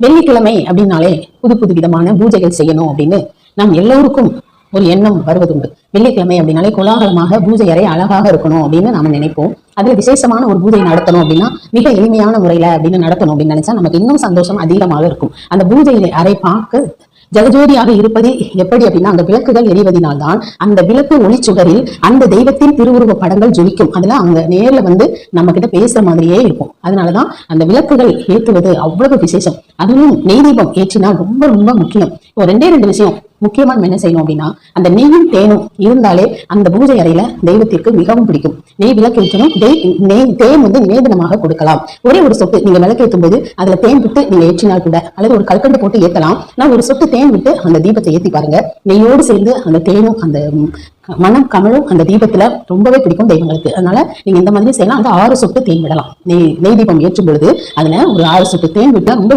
வெள்ளிக்கிழமை அப்படின்னாலே புது புது விதமான பூஜைகள் செய்யணும் அப்படின்னு நாம் எல்லோருக்கும் ஒரு எண்ணம் வருவதுண்டு. வெள்ளிக்கிழமை அப்படின்னாலே கோலாகலமாக பூஜை அறை அழகாக இருக்கணும் அப்படின்னு நாம நினைப்போம். அதுல விசேஷமான ஒரு பூஜை நடத்தணும் அப்படின்னா மிக எளிமையான முறையில அப்படின்னு நடத்தணும் அப்படின்னு நினைச்சா நமக்கு இன்னும் சந்தோஷம் அதிகமாக இருக்கும். அந்த பூஜை அறை பார்க்க ஜகஜோதியாக இருப்பது எப்படி அப்படின்னா அந்த விளக்குகள் எரிவதனால்தான் அந்த விளக்கு ஒளிச்சுடரில் அந்த தெய்வத்தின் திருவுருவ படங்கள் ஜொலிக்கும். அதுல அவங்க நேர்ல வந்து நம்ம கிட்ட பேசுற மாதிரியே இருக்கும். அதனாலதான் அந்த விளக்குகள் ஏற்றுவது அவ்வளவு விசேஷம். அதுவும் நெய் தீபம் ஏற்றினால் ரொம்ப ரொம்ப முக்கியம். இப்போ ரெண்டு விஷயம் முக்கியமா நம்ம என்ன செய்யணும் அப்படின்னா அந்த நெய்யும் தேனும் இருந்தாலே அந்த பூஜை அறையில தெய்வத்திற்கு மிகவும் பிடிக்கும். நெய் விளக்கேற்றணும், தேன் வந்து நிவேதனமாக கொடுக்கலாம். ஒரே ஒரு சொட்டு நீங்க விளக்கேற்றும் போது அதுல தேன் விட்டு நீங்க ஏற்றினால் கூட, அல்லது ஒரு கல்கண்டு போட்டு ஏற்றலாம். நான் ஒரு சொட்டு தேன் விட்டு அந்த தீபத்தை ஏற்றி பாருங்க. நெய்யோடு சேர்ந்து அந்த தேனும் அந்த மனம் கமலும் அந்த தீபத்துல ரொம்பவே பிடிக்கும் தெய்வங்களுக்கு. அதனால நீங்க இந்த மாதிரி செய்யலாம். அந்த 6 சொட்டு தேன் விடலாம். நெய் தீபம் ஏற்றும் பொழுது அதுல ஒரு 6 சொட்டு தேன் விட்டா ரொம்ப